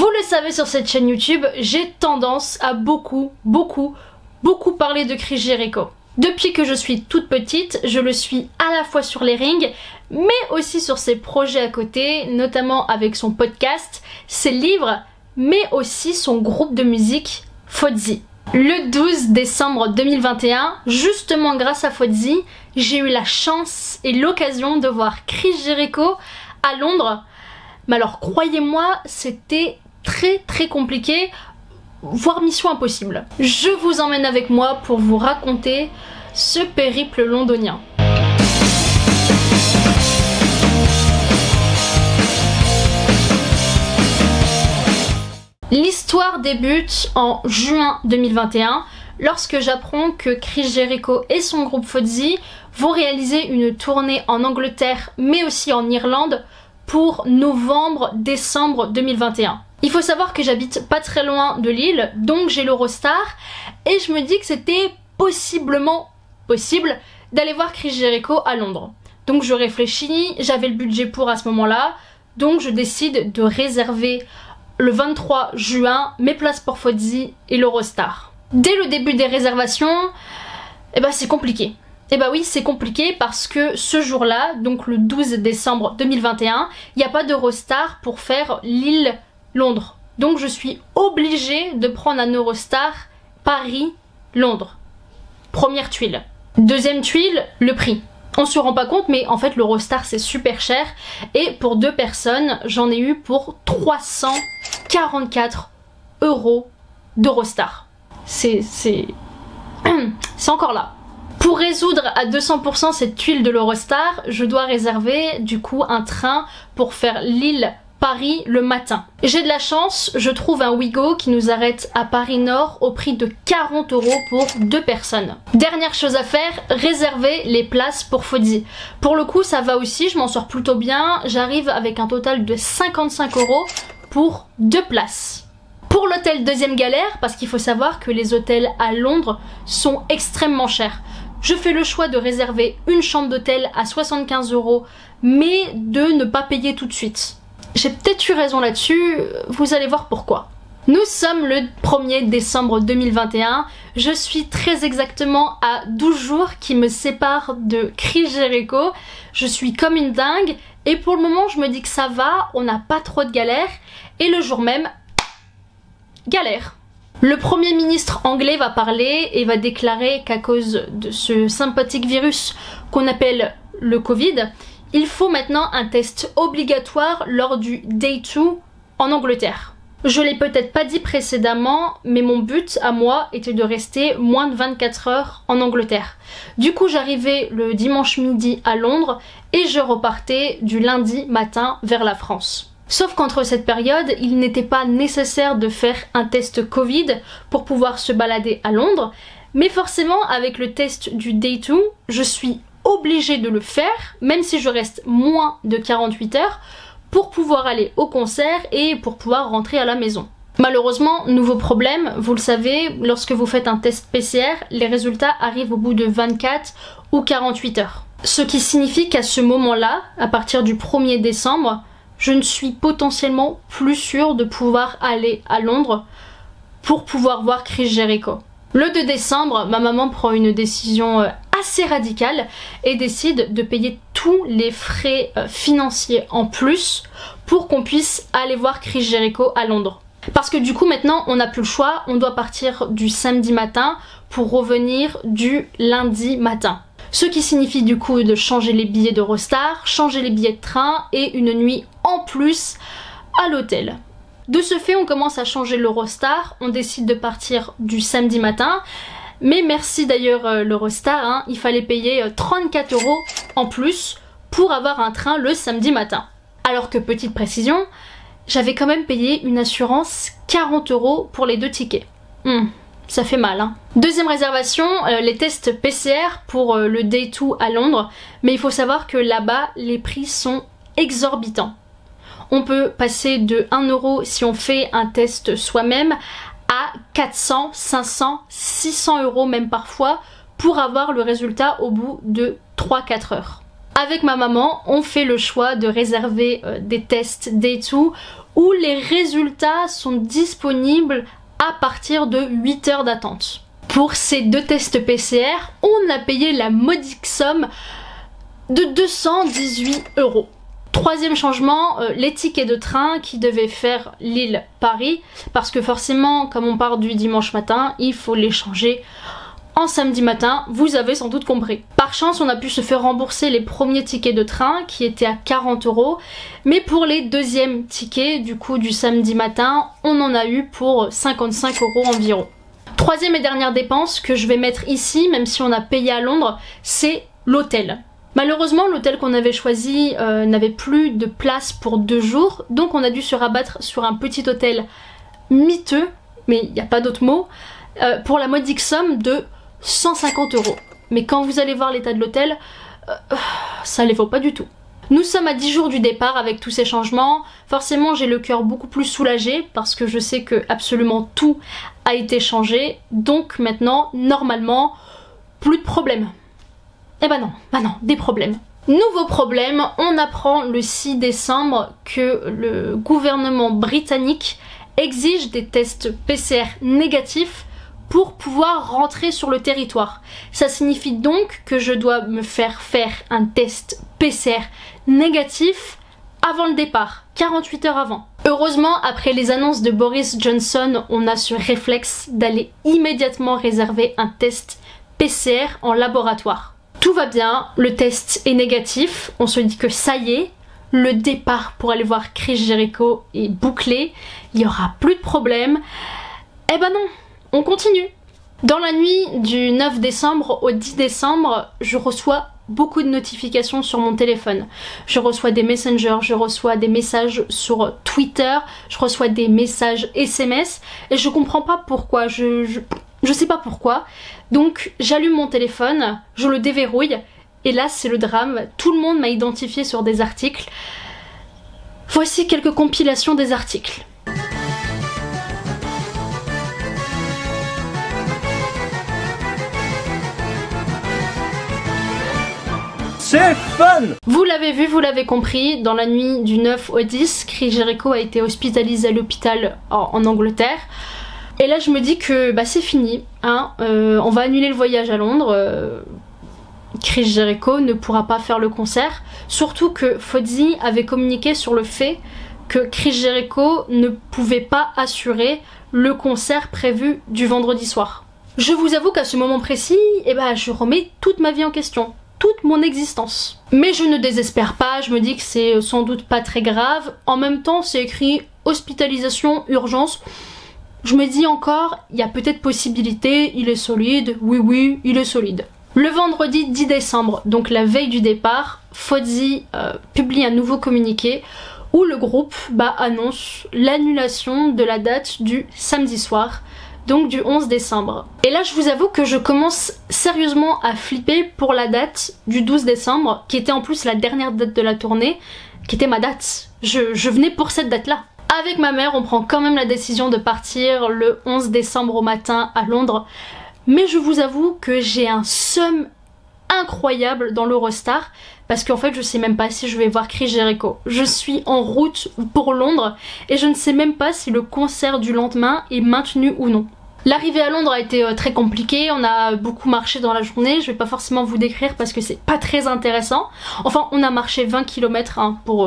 Vous le savez, sur cette chaîne YouTube, j'ai tendance à beaucoup parler de Chris Jericho. Depuis que je suis toute petite, je le suis à la fois sur les rings, mais aussi sur ses projets à côté, notamment avec son podcast, ses livres, mais aussi son groupe de musique Fozzy. Le 12 décembre 2021, justement grâce à Fozzy, j'ai eu la chance et l'occasion de voir Chris Jericho à Londres. Mais alors croyez-moi, c'était très compliqué, voire mission impossible. Je vous emmène avec moi pour vous raconter ce périple londonien. L'histoire débute en juin 2021 lorsque j'apprends que Chris Jericho et son groupe Fozzy vont réaliser une tournée en Angleterre mais aussi en Irlande pour novembre-décembre 2021. Il faut savoir que j'habite pas très loin de Lille, donc j'ai l'Eurostar et je me dis que c'était possiblement possible d'aller voir Chris Jericho à Londres. Donc je réfléchis, j'avais le budget pour à ce moment-là, donc je décide de réserver le 23 juin mes places pour Fozzy et l'Eurostar. Dès le début des réservations, c'est compliqué. Oui, c'est compliqué parce que ce jour-là, donc le 12 décembre 2021, il n'y a pas d'Eurostar pour faire Lille-Londres. Donc je suis obligée de prendre un Eurostar Paris-Londres. Première tuile. Deuxième tuile, le prix. On se rend pas compte, mais en fait l'Eurostar c'est super cher et pour deux personnes j'en ai eu pour 344 € d'Eurostar. C'est encore là. Pour résoudre à 200% cette tuile de l'Eurostar, je dois réserver du coup un train pour faire Lille-Paris le matin. J'ai de la chance, je trouve un Ouigo qui nous arrête à Paris Nord au prix de 40 € pour deux personnes. Dernière chose à faire, réserver les places pour Fozzy. Pour le coup ça va aussi, je m'en sors plutôt bien, j'arrive avec un total de 55 € pour deux places. Pour l'hôtel, deuxième galère, parce qu'il faut savoir que les hôtels à Londres sont extrêmement chers. Je fais le choix de réserver une chambre d'hôtel à 75 €, mais de ne pas payer tout de suite. J'ai peut-être eu raison là-dessus, vous allez voir pourquoi. Nous sommes le 1er décembre 2021, je suis très exactement à 12 jours qui me séparent de Chris Jericho. Je suis comme une dingue et pour le moment je me dis que ça va, on n'a pas trop de galères et le jour même, galère. Le Premier ministre anglais va parler et va déclarer qu'à cause de ce sympathique virus qu'on appelle le Covid, il faut maintenant un test obligatoire lors du Day 2 en Angleterre. Je l'ai peut-être pas dit précédemment, mais mon but à moi était de rester moins de 24 heures en Angleterre. Du coup j'arrivais le dimanche midi à Londres et je repartais du lundi matin vers la France. Sauf qu'entre cette période, il n'était pas nécessaire de faire un test Covid pour pouvoir se balader à Londres, mais forcément avec le test du Day 2, je suis obligée de le faire, même si je reste moins de 48 heures, pour pouvoir aller au concert et pour pouvoir rentrer à la maison. Malheureusement, nouveau problème, vous le savez, lorsque vous faites un test PCR, les résultats arrivent au bout de 24 ou 48 heures. Ce qui signifie qu'à ce moment-là, à partir du 1er décembre, je ne suis potentiellement plus sûre de pouvoir aller à Londres pour pouvoir voir Chris Jericho. Le 2 décembre, ma maman prend une décision assez radicale et décide de payer tous les frais financiers en plus pour qu'on puisse aller voir Chris Jericho à Londres. Parce que du coup maintenant on n'a plus le choix, on doit partir du samedi matin pour revenir du lundi matin. Ce qui signifie du coup de changer les billets d'Eurostar, changer les billets de train et une nuit en plus à l'hôtel. De ce fait, on commence à changer l'Eurostar, on décide de partir du samedi matin, mais merci d'ailleurs l'Eurostar, il fallait payer 34 € en plus pour avoir un train le samedi matin. Alors que petite précision, j'avais quand même payé une assurance 40 € pour les deux tickets. Ça fait mal, hein. Deuxième réservation, les tests PCR pour le Day 2 à Londres, mais il faut savoir que là-bas, les prix sont exorbitants. On peut passer de 1 € si on fait un test soi-même à 400, 500, 600 € même parfois pour avoir le résultat au bout de 3-4 heures. Avec ma maman, on fait le choix de réserver des tests Day2 où les résultats sont disponibles à partir de 8 heures d'attente. Pour ces 2 tests PCR, on a payé la modique somme de 218 €. Troisième changement, les tickets de train qui devaient faire Lille-Paris, parce que forcément, comme on part du dimanche matin, il faut les changer en samedi matin, vous avez sans doute compris. Par chance, on a pu se faire rembourser les premiers tickets de train qui étaient à 40 €, mais pour les deuxièmes tickets, du coup du samedi matin, on en a eu pour 55 € environ. Troisième et dernière dépense que je vais mettre ici, même si on a payé à Londres, c'est l'hôtel. Malheureusement, l'hôtel qu'on avait choisi n'avait plus de place pour 2 jours, donc on a dû se rabattre sur un petit hôtel miteux, mais il n'y a pas d'autre mot, pour la modique somme de 150 €. Mais quand vous allez voir l'état de l'hôtel, ça les vaut pas du tout. Nous sommes à 10 jours du départ avec tous ces changements. Forcément, j'ai le cœur beaucoup plus soulagé parce que je sais que absolument tout a été changé. Donc maintenant, normalement, plus de problèmes. Eh ben non, des problèmes. Nouveau problème, on apprend le 6 décembre que le gouvernement britannique exige des tests PCR négatifs pour pouvoir rentrer sur le territoire. Ça signifie donc que je dois me faire un test PCR négatif avant le départ, 48 heures avant. Heureusement, après les annonces de Boris Johnson, on a ce réflexe d'aller immédiatement réserver un test PCR en laboratoire. Tout va bien, le test est négatif, on se dit que ça y est, le départ pour aller voir Chris Jericho est bouclé, il n'y aura plus de problème. Eh ben non, on continue. Dans la nuit du 9 décembre au 10 décembre, je reçois beaucoup de notifications sur mon téléphone. Je reçois des messengers, je reçois des messages sur Twitter, je reçois des messages SMS et je comprends pas pourquoi, je sais pas pourquoi. Donc j'allume mon téléphone, je le déverrouille et là c'est le drame. Tout le monde m'a identifié sur des articles. Voici quelques compilations des articles. C'est fun! Vous l'avez vu, vous l'avez compris, dans la nuit du 9 au 10, Chris Jericho a été hospitalisé à l'hôpital en Angleterre. Et là je me dis que bah, c'est fini, hein. On va annuler le voyage à Londres. Chris Jericho ne pourra pas faire le concert. Surtout que Fozzy avait communiqué sur le fait que Chris Jericho ne pouvait pas assurer le concert prévu du vendredi soir. Je vous avoue qu'à ce moment précis, eh ben, je remets toute ma vie en question. Toute mon existence. Mais je ne désespère pas, je me dis que c'est sans doute pas très grave. En même temps, c'est écrit hospitalisation, urgence. Je me dis encore, il y a peut-être possibilité, il est solide, oui, il est solide. Le vendredi 10 décembre, donc la veille du départ, Fozzy publie un nouveau communiqué où le groupe annonce l'annulation de la date du samedi soir, donc du 11 décembre. Et là je vous avoue que je commence sérieusement à flipper pour la date du 12 décembre, qui était en plus la dernière date de la tournée, qui était ma date. Je venais pour cette date-là. Avec ma mère, on prend quand même la décision de partir le 11 décembre au matin à Londres, mais je vous avoue que j'ai un seum incroyable dans l'Eurostar, parce qu'en fait je sais même pas si je vais voir Chris Jericho. Je suis en route pour Londres et je ne sais même pas si le concert du lendemain est maintenu ou non. L'arrivée à Londres a été très compliquée, on a beaucoup marché dans la journée, je vais pas forcément vous décrire parce que c'est pas très intéressant. Enfin on a marché 20 km hein, pour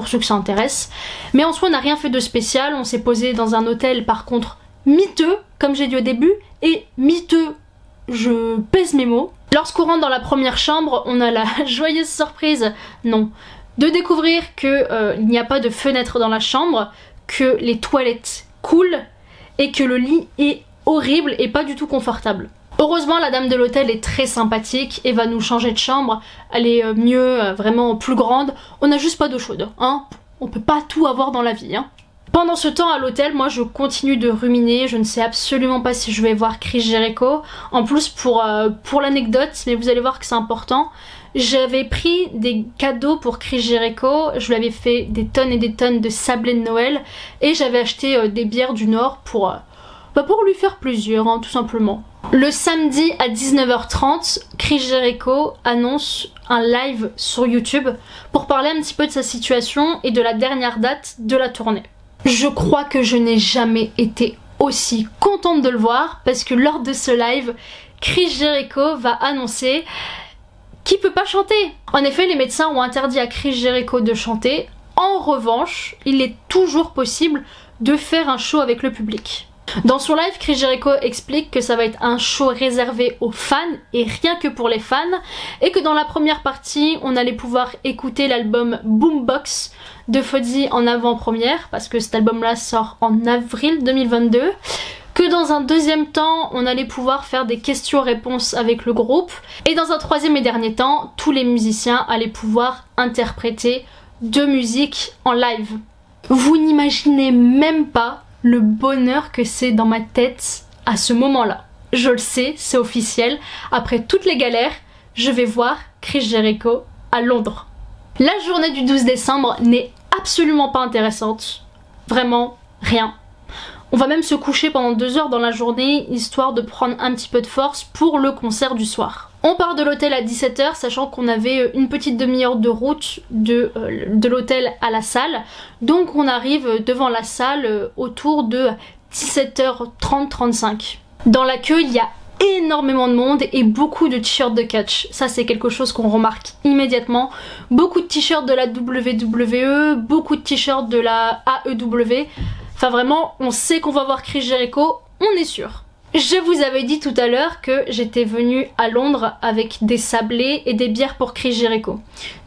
ceux que ça intéresse. Mais en soi on n'a rien fait de spécial, on s'est posé dans un hôtel par contre miteux, comme j'ai dit au début, et miteux, je pèse mes mots. Lorsqu'on rentre dans la première chambre, on a la joyeuse surprise, non, de découvrir que il n'y a pas de fenêtre dans la chambre, que les toilettes coulent et que le lit est horrible et pas du tout confortable. Heureusement, la dame de l'hôtel est très sympathique et va nous changer de chambre. Elle est mieux, vraiment plus grande. On n'a juste pas d'eau chaude, hein. On peut pas tout avoir dans la vie, hein. Pendant ce temps à l'hôtel, moi je continue de ruminer, je ne sais absolument pas si je vais voir Chris Jericho. En plus pour l'anecdote, mais vous allez voir que c'est important, j'avais pris des cadeaux pour Chris Jericho, je lui avais fait des tonnes et des tonnes de sablés de Noël et j'avais acheté des bières du Nord pour pour lui faire plaisir, hein, tout simplement. Le samedi à 19h30, Chris Jericho annonce un live sur YouTube pour parler un petit peu de sa situation et de la dernière date de la tournée. Je crois que je n'ai jamais été aussi contente de le voir parce que lors de ce live, Chris Jericho va annoncer qu'il peut pas chanter. En effet, les médecins ont interdit à Chris Jericho de chanter. En revanche, il est toujours possible de faire un show avec le public. Dans son live, Chris Jericho explique que ça va être un show réservé aux fans et rien que pour les fans, et que dans la première partie, on allait pouvoir écouter l'album Boombox de Fozzy en avant-première, parce que cet album-là sort en avril 2022, que dans un deuxième temps, on allait pouvoir faire des questions-réponses avec le groupe, et dans un troisième et dernier temps, tous les musiciens allaient pouvoir interpréter de musique en live. Vous n'imaginez même pas le bonheur que c'est dans ma tête à ce moment-là. Je le sais, c'est officiel. Après toutes les galères, je vais voir Chris Jericho à Londres. La journée du 12 décembre n'est absolument pas intéressante. Vraiment, rien. On va même se coucher pendant 2 heures dans la journée, histoire de prendre un petit peu de force pour le concert du soir. On part de l'hôtel à 17h, sachant qu'on avait une petite demi-heure de route de l'hôtel à la salle. Donc on arrive devant la salle autour de 17h30-35. Dans la queue, il y a énormément de monde et beaucoup de t-shirts de catch. Ça, c'est quelque chose qu'on remarque immédiatement. Beaucoup de t-shirts de la WWE, beaucoup de t-shirts de la AEW. Enfin vraiment, on sait qu'on va voir Chris Jericho, on est sûr. Je vous avais dit tout à l'heure que j'étais venue à Londres avec des sablés et des bières pour Chris Jericho.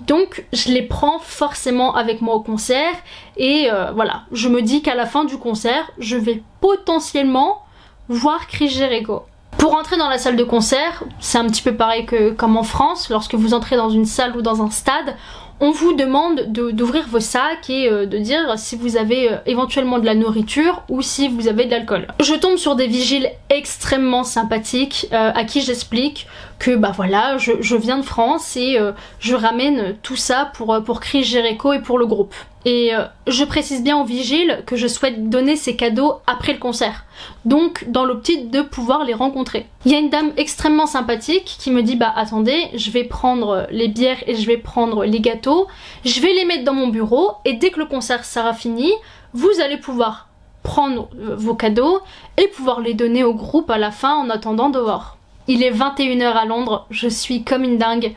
Donc je les prends forcément avec moi au concert et voilà, je me dis qu'à la fin du concert, je vais potentiellement voir Chris Jericho. Pour entrer dans la salle de concert, c'est un petit peu pareil que comme en France, lorsque vous entrez dans une salle ou dans un stade, on vous demande d'ouvrir vos sacs et de dire si vous avez éventuellement de la nourriture ou si vous avez de l'alcool. Je tombe sur des vigiles extrêmement sympathiques à qui j'explique que bah voilà, je viens de France et je ramène tout ça pour Chris Jericho et pour le groupe. Et je précise bien aux vigiles que je souhaite donner ces cadeaux après le concert. Donc dans l'optique de pouvoir les rencontrer. Il y a une dame extrêmement sympathique qui me dit bah attendez, je vais prendre les bières et je vais prendre les gâteaux, je vais les mettre dans mon bureau et dès que le concert sera fini, vous allez pouvoir prendre vos cadeaux et pouvoir les donner au groupe à la fin en attendant dehors. Il est 21h à Londres, je suis comme une dingue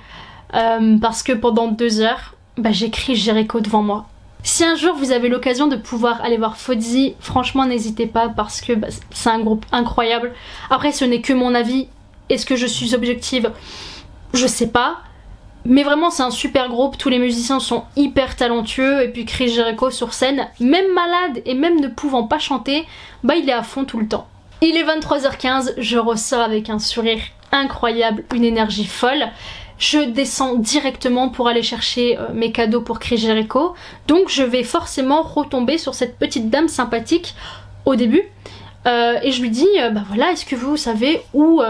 parce que pendant 2 heures, bah, j'ai Chris Jericho devant moi. Si un jour vous avez l'occasion de pouvoir aller voir Fozzy, franchement n'hésitez pas parce que bah, c'est un groupe incroyable. Après ce n'est que mon avis, est-ce que je suis objective? Je sais pas. Mais vraiment c'est un super groupe, tous les musiciens sont hyper talentueux et puis Chris Jericho sur scène, même malade et même ne pouvant pas chanter, bah il est à fond tout le temps. Il est 23h15, je ressors avec un sourire incroyable, une énergie folle. Je descends directement pour aller chercher mes cadeaux pour Chris Jericho. Donc je vais forcément retomber sur cette petite dame sympathique au début. Et je lui dis, bah voilà, est-ce que vous savez où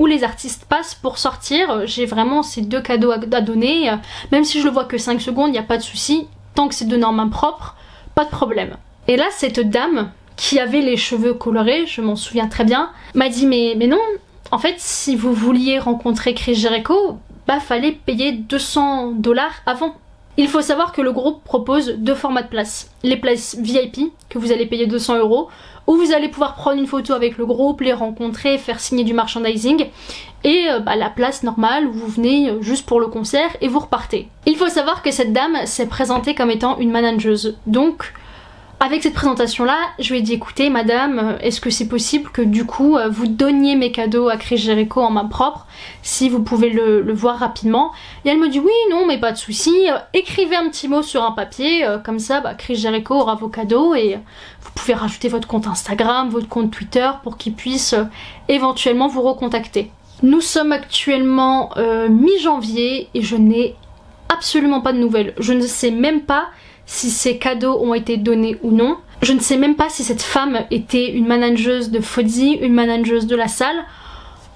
les artistes passent pour sortir? J'ai vraiment ces 2 cadeaux à donner. Même si je le vois que 5 secondes, il n'y a pas de souci. Tant que c'est donné en main propre, pas de problème. Et là, cette dame qui avait les cheveux colorés, je m'en souviens très bien, m'a dit mais non, en fait, si vous vouliez rencontrer Chris Jericho, bah fallait payer 200 $ avant. Il faut savoir que le groupe propose 2 formats de places. Les places VIP, que vous allez payer 200 €, où vous allez pouvoir prendre une photo avec le groupe, les rencontrer, faire signer du merchandising, et bah, la place normale où vous venez juste pour le concert et vous repartez. Il faut savoir que cette dame s'est présentée comme étant une manageuse, donc avec cette présentation là, je lui ai dit écoutez madame, est-ce que c'est possible que du coup vous donniez mes cadeaux à Chris Jericho en main propre, si vous pouvez le voir rapidement. Et elle me dit oui non mais pas de souci, écrivez un petit mot sur un papier, comme ça bah, Chris Jericho aura vos cadeaux et vous pouvez rajouter votre compte Instagram, votre compte Twitter pour qu'il puisse éventuellement vous recontacter. Nous sommes actuellement mi-janvier et je n'ai absolument pas de nouvelles. Je ne sais même pas si ces cadeaux ont été donnés ou non. Je ne sais même pas si cette femme était une manageuse de Fozzy, une manageuse de la salle.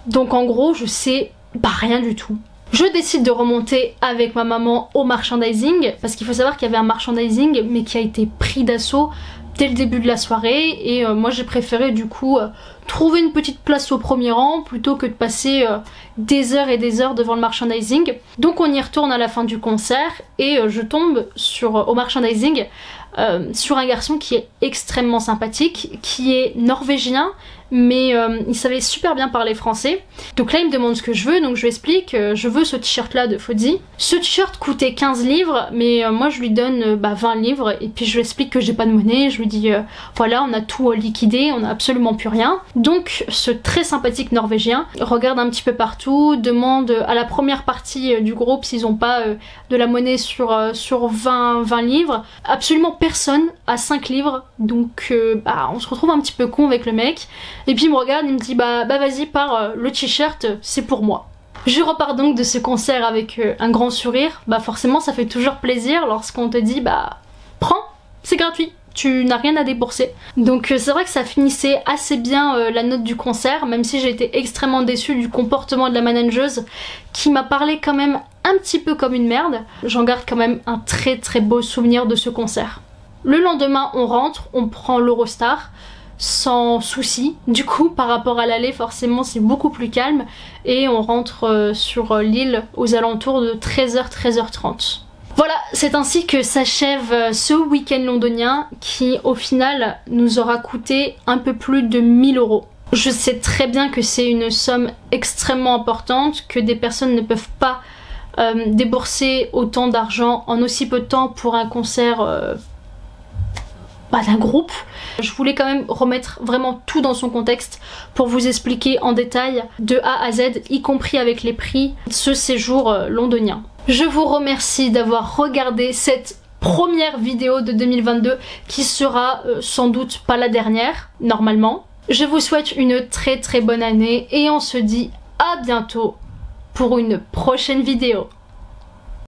Donc en gros, je sais pas rien du tout. Je décide de remonter avec ma maman au merchandising, parce qu'il faut savoir qu'il y avait un merchandising mais qui a été pris d'assaut dès le début de la soirée et moi j'ai préféré du coup trouver une petite place au premier rang plutôt que de passer des heures et des heures devant le merchandising. Donc on y retourne à la fin du concert et je tombe au merchandising sur un garçon qui est extrêmement sympathique, qui est norvégien, mais il savait super bien parler français. Donc là il me demande ce que je veux, donc je lui explique, je veux ce t-shirt là de Fozzy. Ce t-shirt coûtait 15 livres, mais moi je lui donne 20 livres, et puis je lui explique que j'ai pas de monnaie, je lui dis voilà, on a tout liquidé, on a absolument plus rien. Donc ce très sympathique norvégien regarde un petit peu partout, demande à la première partie du groupe s'ils ont pas de la monnaie sur 20 livres. Absolument personne à 5 livres, donc on se retrouve un petit peu con avec le mec. Et puis il me regarde, il me dit bah vas-y, pars, le t-shirt c'est pour moi. Je repars donc de ce concert avec un grand sourire. Bah forcément ça fait toujours plaisir lorsqu'on te dit bah prends, c'est gratuit, tu n'as rien à débourser. Donc c'est vrai que ça finissait assez bien la note du concert, même si j'ai été extrêmement déçue du comportement de la manageuse qui m'a parlé quand même un petit peu comme une merde. J'en garde quand même un très très beau souvenir de ce concert. Le lendemain on rentre, on prend l'Eurostar sans souci. Du coup par rapport à l'aller forcément c'est beaucoup plus calme et on rentre sur l'île aux alentours de 13h-13h30. Voilà, c'est ainsi que s'achève ce week-end londonien qui au final nous aura coûté un peu plus de 1000 €. Je sais très bien que c'est une somme extrêmement importante, que des personnes ne peuvent pas débourser autant d'argent en aussi peu de temps pour un concert d'un groupe. Je voulais quand même remettre vraiment tout dans son contexte pour vous expliquer en détail de A à Z, y compris avec les prix, ce séjour londonien. Je vous remercie d'avoir regardé cette première vidéo de 2022 qui sera sans doute pas la dernière, normalement. Je vous souhaite une très très bonne année et on se dit à bientôt pour une prochaine vidéo.